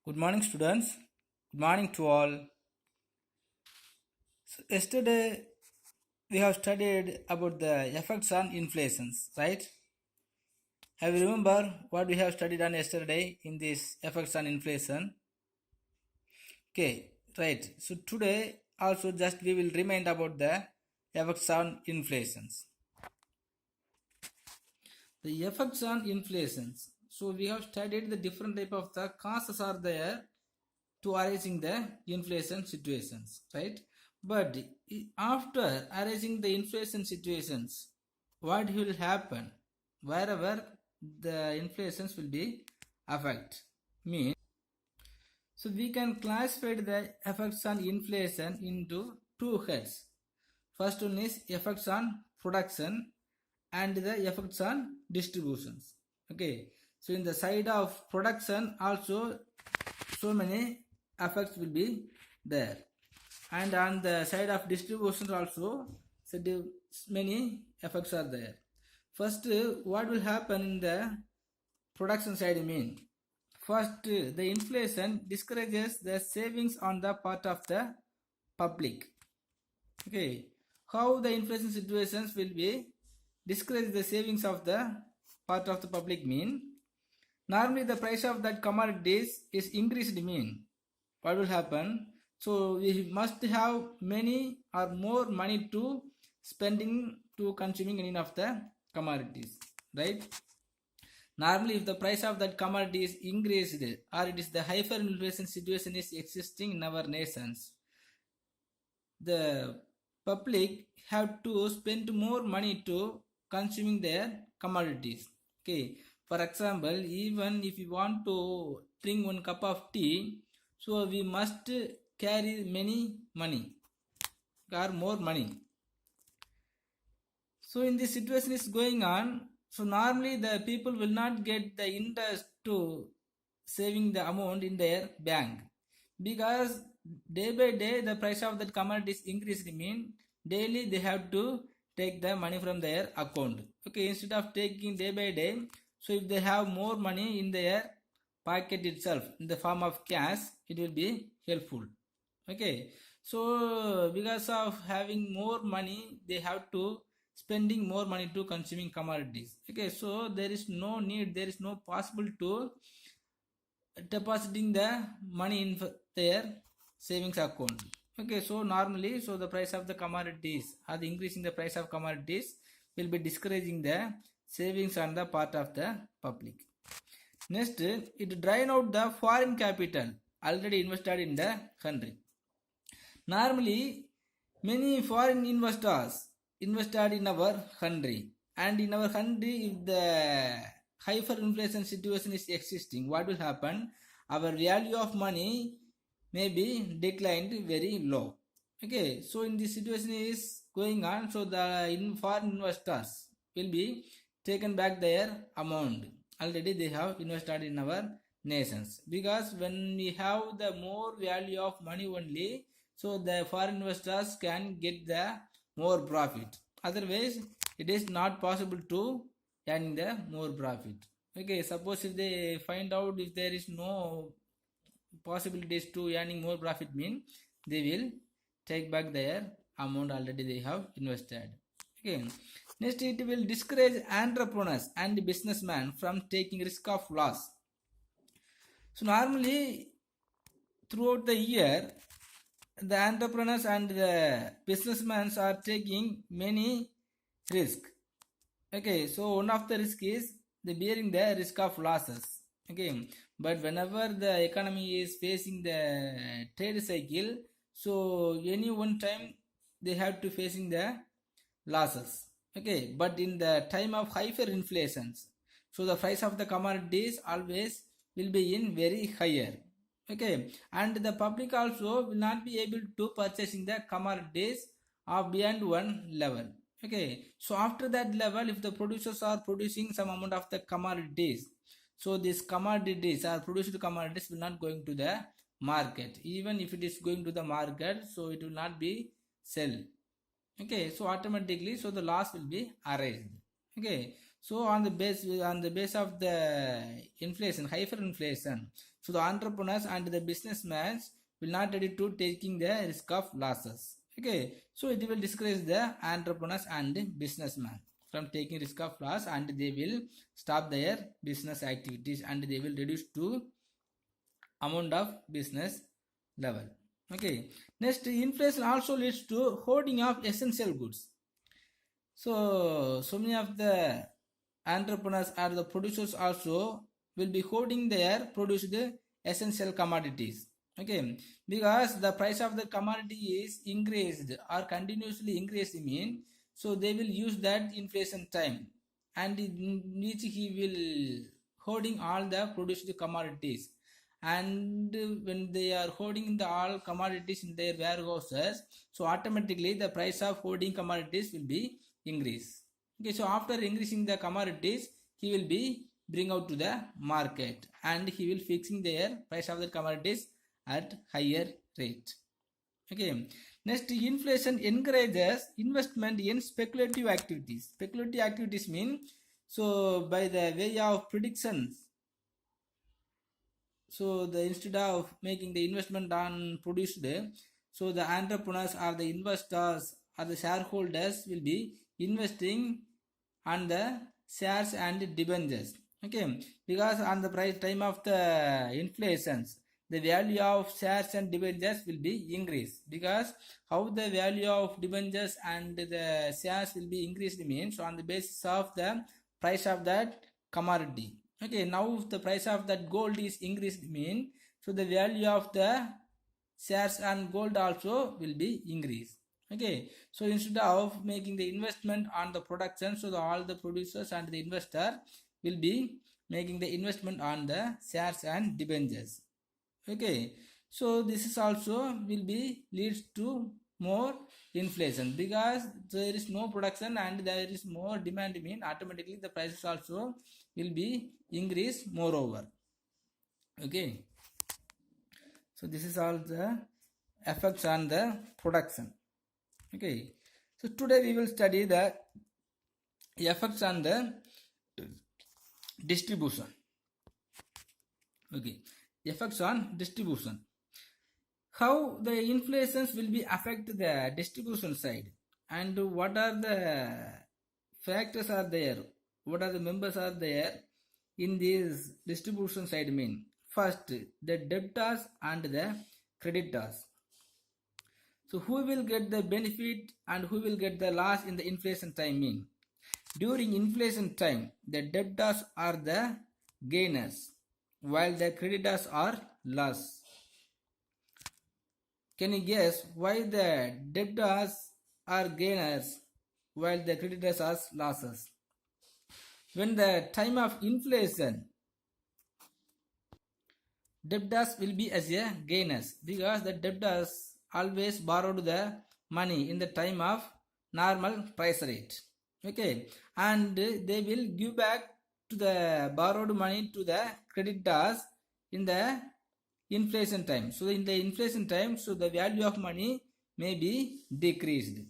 Good morning, students. Good morning to all. So yesterday we have studied about the effects on inflations, right? Have you remember what we have studied on yesterday in this effects on inflation? Okay, right. So today also just we will remind about the effects on inflations. The effects on inflations. So we have studied the different type of the causes are there to arising the inflation situations, right? But after arising the inflation situations, what will happen wherever the inflations will be affect mean. So we can classify the effects on inflation into two heads. First one is effects on production and the effects on distributions. Okay, so in the side of production also so many effects will be there, and on the side of distribution also so many effects are there. First, what will happen in the production side first, the inflation discourages the savings on the part of the public. Okay, how the inflation situations will be discourage the savings of the part of the public normally the price of that commodities is increased what will happen, so we must have many or more money to spending to consuming any of the commodities, right? Normally if the price of that commodity is increased or it is the hyperinflation situation is existing in our nations, the public have to spend more money to consuming their commodities. Okay, for example, even if you want to drink one cup of tea, so we must carry many money or more money. So in this situation is going on, so normally the people will not get the interest to saving the amount in their bank, because day by day the price of that commodities increased daily they have to take the money from their account. Okay, instead of taking day by day, so if they have more money in their pocket itself in the form of cash, it will be helpful. Okay, so because of having more money they have to spending more money to consuming commodities. Okay, so there is no need, there is no possible to depositing the money in their savings account. Okay, so normally so the price of the commodities or the increasing the price of commodities will be discouraging the savings on the part of the public. Next, it drain out the foreign capital already invested in the country. Normally many foreign investors invested in our country, and in our country if the hyperinflation situation is existing, what will happen, our value of money may be declined very low. Okay, so in this situation is going on, so the foreign investors will be taken back their amount already they have invested in our nations, because when we have the more value of money only, so the foreign investors can get the more profit, otherwise it is not possible to earn the more profit. Okay, suppose if they find out if there is no possibilities to earning more profit they will take back their amount already they have invested. Okay, next, it will discourage entrepreneurs and businessmen from taking risk of loss. So normally throughout the year the entrepreneurs and the businessmen are taking many risk. Okay, so one of the risk is the bearing the risk of losses. Okay, but whenever the economy is facing the trade cycle, so any one time they have to facing the losses. Okay, but in the time of hyperinflations, so the price of the commodities always will be in very higher. Okay, and the public also will not be able to purchasing the commodities of beyond one level. Okay, so after that level, if the producers are producing some amount of the commodities, so these commodities are produced commodities will not going to the market. Even if it is going to the market, so it will not be sell. Okay, so automatically so the loss will be arised. Okay, So on the base of the inflation, hyperinflation, so the entrepreneurs and the businessmen will not ready to taking the risk of losses. Okay, so it will discourage the entrepreneurs and businessmen from taking risk of loss, and they will stop their business activities, and they will reduce to amount of business level. Okay, next, inflation also leads to hoarding of essential goods. So many of the entrepreneurs or the producers also will be holding their produced essential commodities. Okay, because the price of the commodity is increased or continuously increased, so they will use that inflation time, and in which he will holding all the produced commodities, and when they are holding the all commodities in their warehouses, so automatically the price of holding commodities will be increase. Okay, so after increasing the commodities, he will be bring out to the market, and he will fixing their price of the commodities at higher rate. Okay, next, inflation encourages investment in speculative activities. Speculative activities mean, so by the way of predictions, so the instead of making the investment on produced, so the entrepreneurs or the investors or the shareholders will be investing on the shares and debentures. Okay, because on the price time of the inflations, the value of shares and debentures will be increased. Because how the value of debentures and the shares will be increased means, on the basis of the price of that commodity. Okay, now if the price of that gold is increased mean, so the value of the shares and gold also will be increased. Okay, so instead of making the investment on the production, so all the producers and the investor will be making the investment on the shares and debentures. Okay, so this is also will be leads to more inflation, because there is no production and there is more demand, automatically the prices also will be increased moreover. Okay, so this is all the effects on the production. Okay, so today we will study the effects on the distribution. Okay, effects on distribution. How the inflations will be affect the distribution side, and what are the factors are there, what are the members are there in this distribution side first, the debtors and the creditors. So who will get the benefit and who will get the loss in the inflation time during inflation time, the debtors are the gainers while the creditors are loss. Can you guess why the debtors are gainers while the creditors are losses? When the time of inflation, debtors will be as a gainers, because the debtors always borrowed the money in the time of normal price rate. Okay, and they will give back to the borrowed money to the creditors in the inflation time. So in the inflation time, so the value of money may be decreased.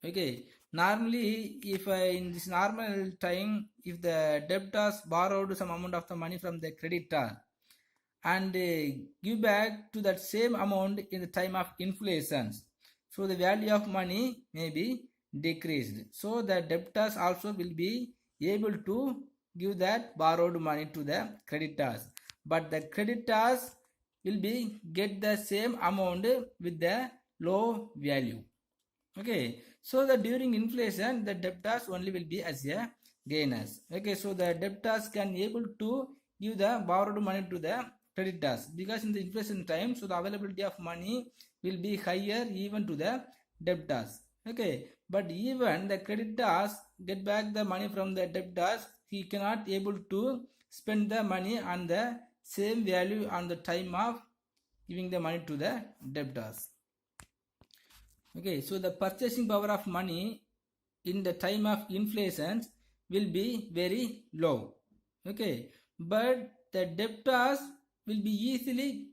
Okay, normally if in this normal time, if the debtors borrowed some amount of the money from the creditor and give back to that same amount in the time of inflation, so the value of money may be decreased. So the debtors also will be able to give that borrowed money to the creditors, but the creditors will be get the same amount with the low value. Okay, so the during inflation, the debtors only will be as a gainers. Okay, so the debtors can able to give the borrowed money to the creditors, because in the inflation time, so the availability of money will be higher even to the debtors. Okay, but even the creditors get back the money from the debtors, he cannot able to spend the money on the same value on the time of giving the money to the debtors. Okay, so the purchasing power of money in the time of inflation will be very low. Okay, but the debtors will be easily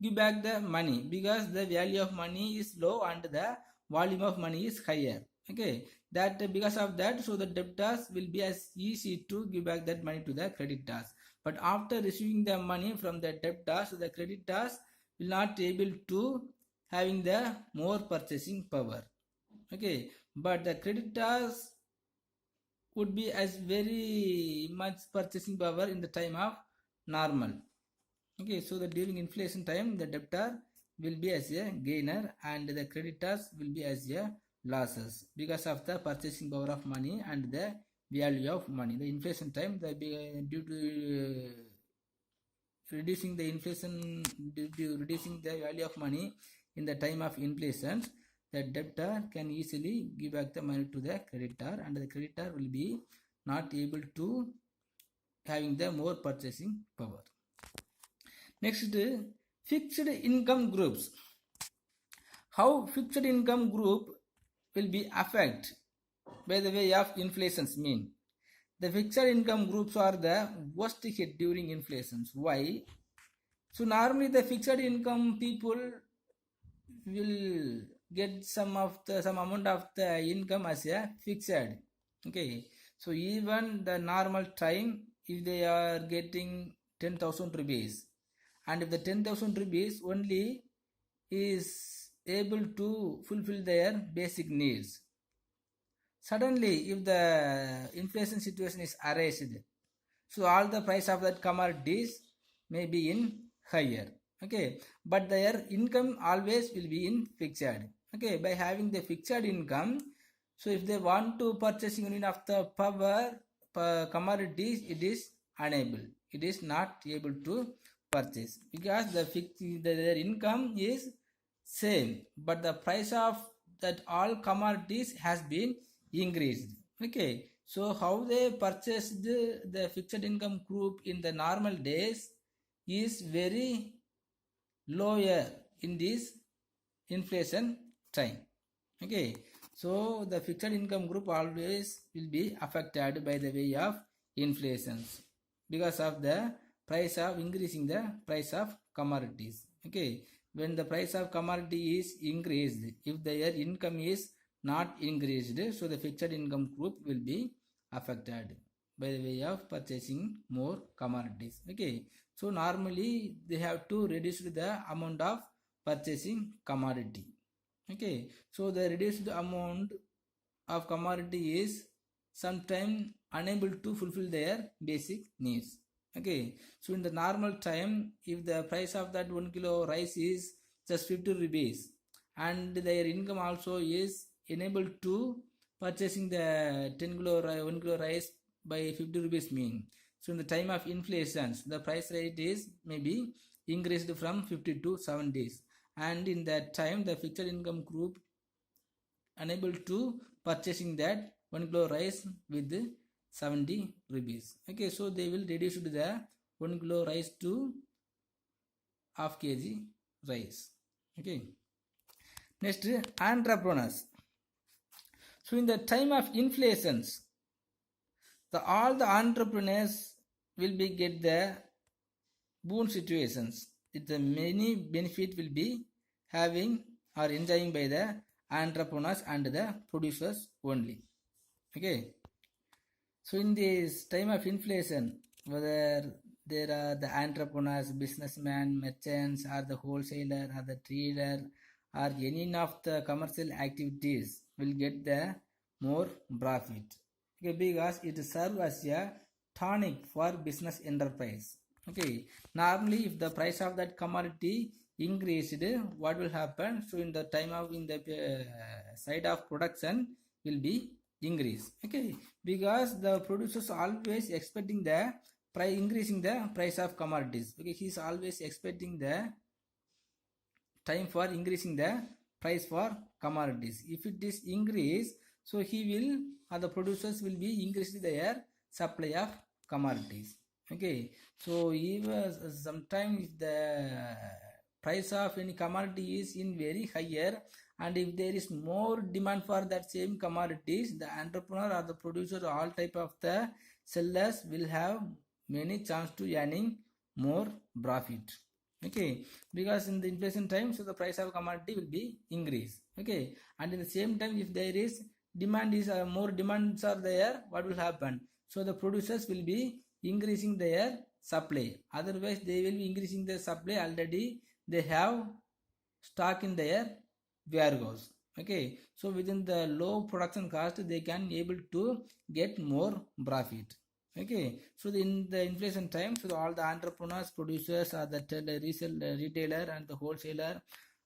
give back the money, because the value of money is low and the volume of money is higher. Okay, that because of that, so the debtors will be as easy to give back that money to the creditors. But after receiving the money from the debtors, the creditors will not able to having the more purchasing power. Okay, but the creditors would be as very much purchasing power in the time of normal. Okay, so the during inflation time, the debtor will be as a gainer and the creditors will be as a losses because of the purchasing power of money and the value of money. The inflation time, due to reducing the inflation, due to reducing the value of money in the time of inflation, the debtor can easily give back the money to the creditor and the creditor will be not able to having the more purchasing power. Next, fixed income groups. How fixed income group will be affected by the way of inflations mean. The fixed income groups are the worst hit during inflations. Why? So normally the fixed income people will get some amount of the income as a fixed. Okay. So even the normal time, if they are getting 10,000 rupees, and if the 10,000 rupees only is able to fulfill their basic needs, suddenly if the inflation situation is arrested, so all the price of that commodities may be in higher. Okay, but their income always will be in fixed. Okay, by having the fixed income, so if they want to purchase unit of the power commodities, it is unable, it is not able to purchase because their income is same, but the price of that all commodities has been increased. Okay, so how they purchased the fixed income group in the normal days is very lower in this inflation time. Okay, so the fixed income group always will be affected by the way of inflations because of the price of increasing the price of commodities. Okay, when the price of commodity is increased, if their income is not increased, so the fixed income group will be affected by the way of purchasing more commodities. Okay, so normally they have to reduce the amount of purchasing commodity. Okay, so the reduced amount of commodity is sometimes unable to fulfill their basic needs. Okay, so in the normal time, if the price of that 1 kilo rice is just 50 rupees and their income also is enabled to purchasing the 1 kilo rice by 50 rupees mean. So in the time of inflation, the price rate is maybe increased from 50 to 70, and in that time the fixed income group unable to purchasing that 1 kilo rice with 70 rupees. Okay, so they will reduce the 1 kilo rice to half kg rice. Okay, next, entrepreneurs. So in the time of inflations, all the entrepreneurs will be get the boon situations. The many benefit will be having or enjoying by the entrepreneurs and the producers only. Okay, so in this time of inflation, whether there are the entrepreneurs, businessmen, merchants, or the wholesaler, or the trader, or any of the commercial activities will get the more profit. Okay, because it serves as a tonic for business enterprise. Okay, normally if the price of that commodity increased, what will happen? So in the time of in the side of production will be increase. Okay, because the producers always expecting the price increasing the price of commodities. Okay, he is always expecting the time for increasing the price for commodities. If it is increased, so he will or the producers will be increasing their supply of commodities. Okay, so even sometimes the price of any commodity is in very higher, and if there is more demand for that same commodities, the entrepreneur or the producer or all type of the sellers will have many chance to earning more profit. Okay, because in the inflation time, so the price of commodity will be increased. Okay, and in the same time, if there is demand is more demands are there, what will happen? So the producers will be increasing their supply. Otherwise, they will be increasing their supply. Already they have stock in their warehouse. Okay, so within the low production cost, they can able to get more profit. Okay, so in the inflation time, so all the entrepreneurs, producers, or the retailer and the wholesaler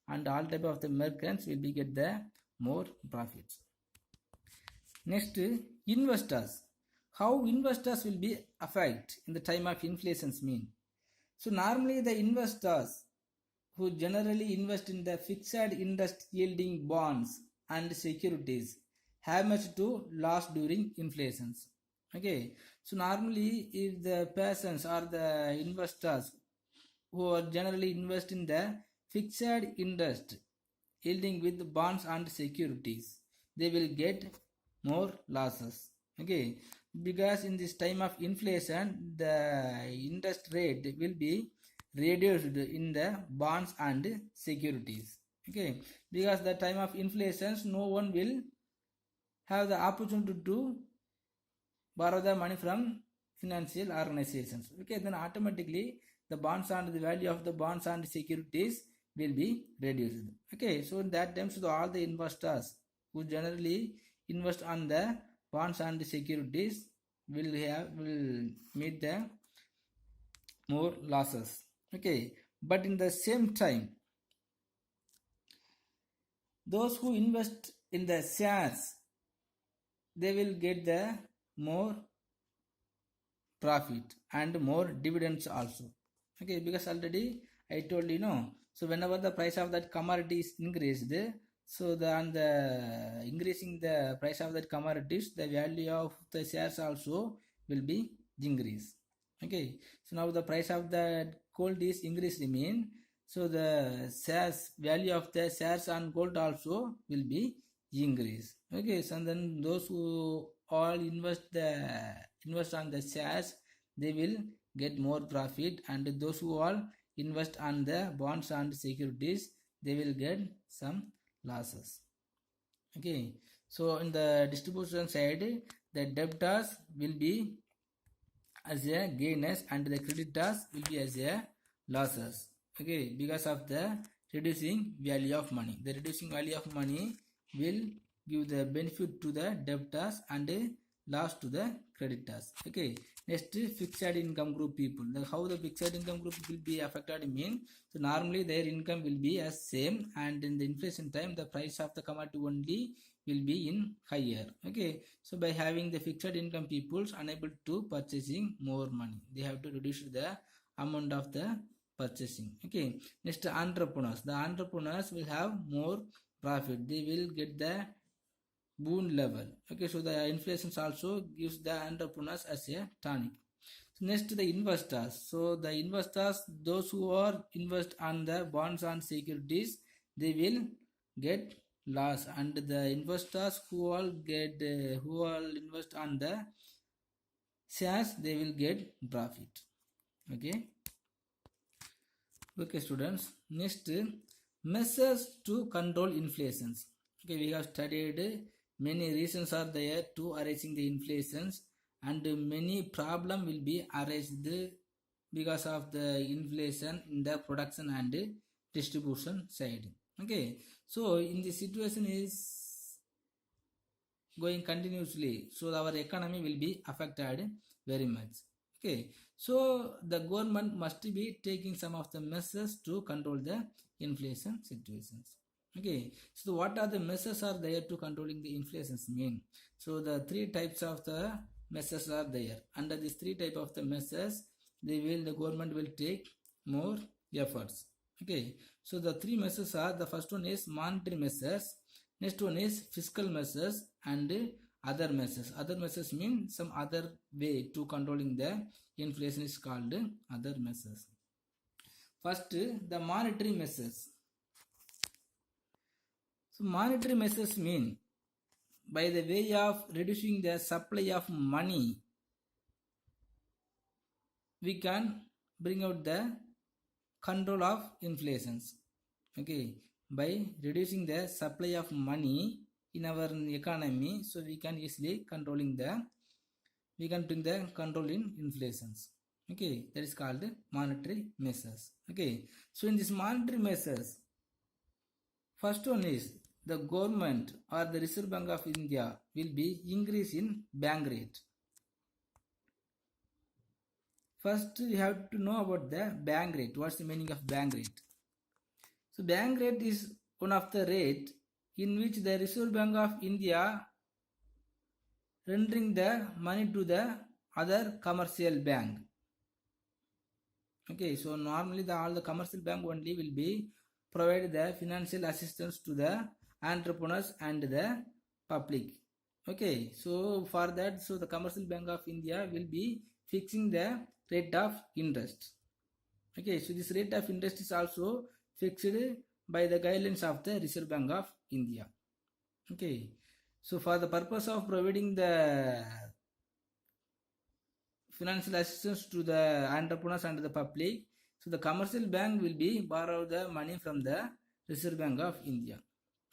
and all type of the merchants will be get the more profits. Next, investors. How investors will be affected in the time of inflations mean? So normally the investors who generally invest in the fixed interest yielding bonds and securities have much to lose during inflations. Okay, so normally if the persons or the investors who are generally invest in the fixed interest yielding with bonds and securities, they will get more losses. Okay, because in this time of inflation, the interest rate will be reduced in the bonds and securities. Okay, because the time of inflations, no one will have the opportunity to borrow the money from financial organizations. Okay, then automatically the bonds and the value of the bonds and securities will be reduced. Okay, so in that time, so all the investors who generally invest on the bonds and the securities will meet the more losses. Okay, but in the same time, those who invest in the shares, they will get the more profit and more dividends also. Okay, because already I told you, so whenever the price of that commodity is increased, so the increasing the price of that commodities, the value of the shares also will be increased. Okay, so now the price of the gold is increased mean, so the shares value of the shares on gold also will be increased. Okay, so then those who all invest on the shares, they will get more profit, and those who all invest on the bonds and securities, they will get some losses. Okay, so in the distribution side, the debtors will be as a gainers and the creditors will be as a losses. Okay, because of the reducing value of money. The reducing value of money will give the benefit to the debtors and loss to the creditors. Okay, next fixed income group people. How the fixed income group will be affected mean, so normally their income will be as same, and in the inflation time the price of the commodity only will be in higher. Okay, so by having the fixed income peoples unable to purchasing more money, they have to reduce the amount of the purchasing. Okay, next entrepreneurs. The entrepreneurs will have more profit, they will get the boon level. Okay, so the inflation also gives the entrepreneurs as a tonic. So next, the investors. So the investors, those who are invest on the bonds and securities, they will get loss, and the investors who all invest on the shares, they will get profit. Okay students, next, measures to control inflations. Okay, we have studied many reasons are there to arising the inflations, and many problem will be arised because of the inflation in the production and distribution side. Okay, so in the situation is going continuously, so our economy will be affected very much. Okay, so the government must be taking some of the measures to control the inflation situations. Okay, so what are the measures are there to controlling the inflations mean? So the three types of the measures are there. Under these three type of the measures, the government will take more efforts. Okay, so the three measures are, the first one is monetary measures, next one is fiscal measures, and other measures. Other measures mean some other way to controlling the inflation is called other measures. First, the monetary measures. So monetary measures mean by the way of reducing the supply of money, we can bring out the control of inflations. Okay, by reducing the supply of money, in our economy, so we can easily bring the control in inflations. Okay, that is called monetary measures. Okay, so in this monetary measures, first one is the government or the Reserve Bank of India will be increase in bank rate. First, you have to know about the bank rate. What's the meaning of bank rate? So bank rate is one of the rate in which the Reserve Bank of India rendering the money to the other commercial bank. Okay, so normally all the commercial bank only will be provide the financial assistance to the entrepreneurs and the public. Okay, so for that, so the Commercial Bank of India will be fixing the rate of interest. Okay, so this rate of interest is also fixed by the guidelines of the Reserve Bank of India. Okay, so for the purpose of providing the financial assistance to the entrepreneurs and the public, so the commercial bank will be borrow the money from the Reserve Bank of India.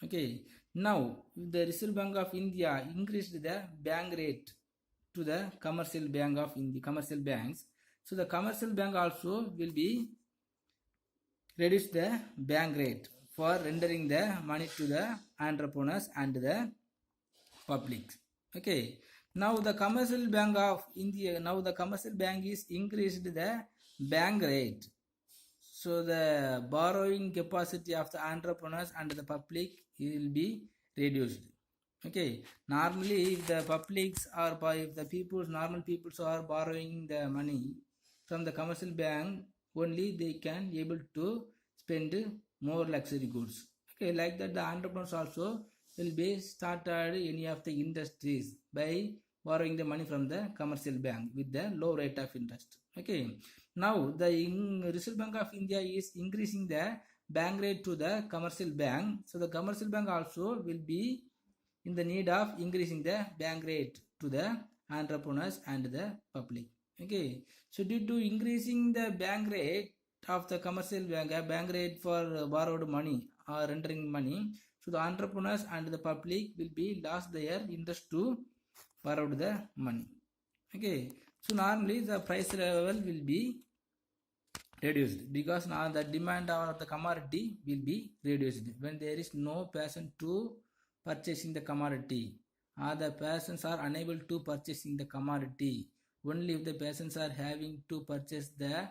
Okay, now the Reserve Bank of India increased the bank rate to the commercial bank of India, commercial banks. So the commercial bank also will be reduce the bank rate for rendering the money to the entrepreneurs and the public. Okay, now the Commercial Bank of India, now the commercial bank is increased the bank rate. So the borrowing capacity of the entrepreneurs and the public will be reduced. Okay, normally if the publics or if the people, normal people are borrowing the money from the commercial bank, only they can able to spend more luxury goods. Okay, like that the entrepreneurs also will be started any of the industries by borrowing the money from the commercial bank with the low rate of interest. Okay, now the Reserve Bank of India is increasing the bank rate to the commercial bank. So the commercial bank also will be in the need of increasing the bank rate to the entrepreneurs and the public. Okay, so due to increasing the bank rate of the commercial bank rate for borrowed money or rendering money, so the entrepreneurs and the public will be lost their interest to borrow the money. Okay, so normally the price level will be reduced because now the demand of the commodity will be reduced when there is no person to purchasing the commodity, or the persons are unable to purchasing the commodity. Only if the persons are having to purchase the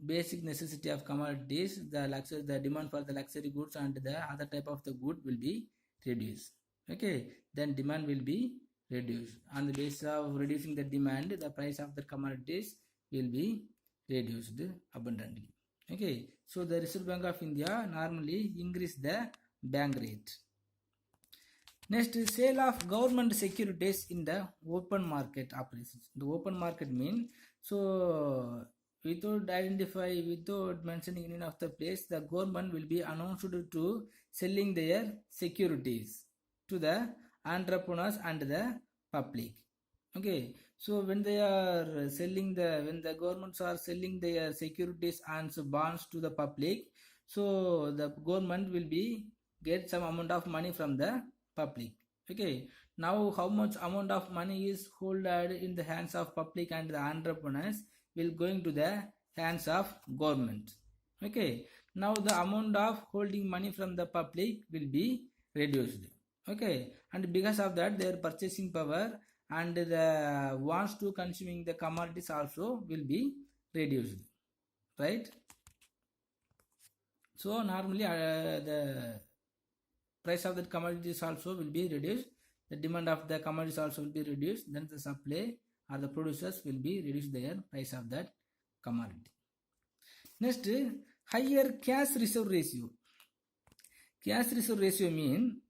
basic necessity of commodities, the demand for the luxury goods and the other type of the good will be reduced. Okay, then demand will be reduced. On the basis of reducing the demand, the price of the commodities will be reduced abundantly. Okay, so the Reserve Bank of India normally increase the bank rate. Next, sale of government securities in the open market operations. The open market means, so without mentioning any of the place, the government will be announced to selling their securities to the entrepreneurs and the public. Okay, so when the governments are selling their securities and bonds to the public, so the government will be get some amount of money from the public. Okay, now how much amount of money is held in the hands of public and the entrepreneurs will going to the hands of government. Okay, now the amount of holding money from the public will be reduced. Okay, and because of that their purchasing power and the wants to consuming the commodities also will be reduced, right? So normally the price of the commodities also will be reduced, the demand of the commodities also will be reduced, then the supply or the producers will be reduce their price of that commodity. Next, higher cash reserve ratio. Cash reserve ratio mean,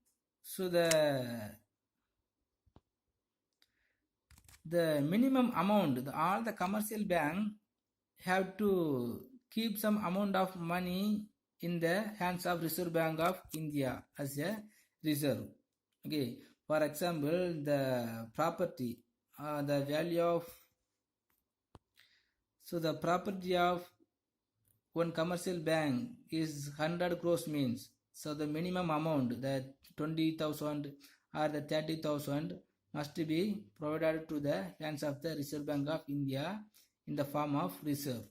so the minimum amount, all the commercial bank have to keep some amount of money in the hands of Reserve Bank of India as a reserve. Okay, for example, the property, the value of, so the property of one commercial bank is 100 crores means, So the minimum amount, the 20,000 or the 30,000 must be provided to the hands of the Reserve Bank of India in the form of reserve.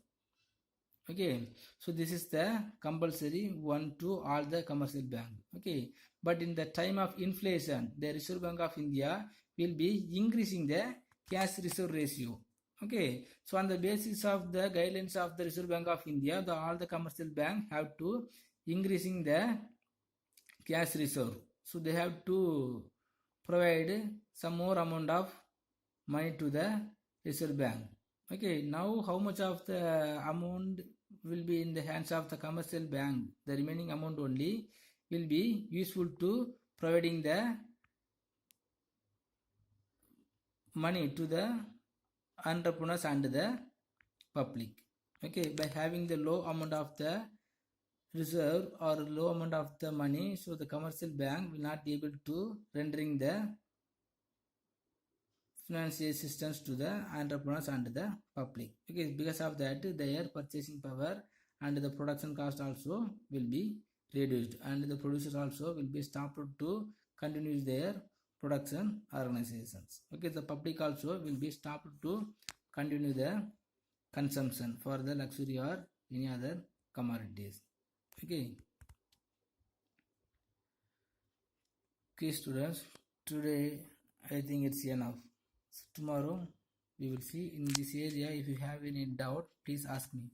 Okay, so this is the compulsory one to all the commercial bank. Okay, but in the time of inflation, the Reserve Bank of India will be increasing the cash reserve ratio. Okay, so on the basis of the guidelines of the Reserve Bank of India, all the commercial bank have to increasing the cash reserve. So they have to provide some more amount of money to the Reserve Bank. Okay, now how much of the amount will be in the hands of the commercial bank? The remaining amount only will be useful to providing the money to the entrepreneurs and the public. Okay, by having the low amount of the reserve or low amount of the money, so the commercial bank will not be able to rendering the financial assistance to the entrepreneurs and the public. Okay, because of that their purchasing power and the production cost also will be reduced, and the producers also will be stopped to continue their production organizations. Okay, the public also will be stopped to continue the consumption for the luxury or any other commodities. Okay, students, today I think it's enough. So tomorrow we will see in this area. If you have any doubt, please ask me.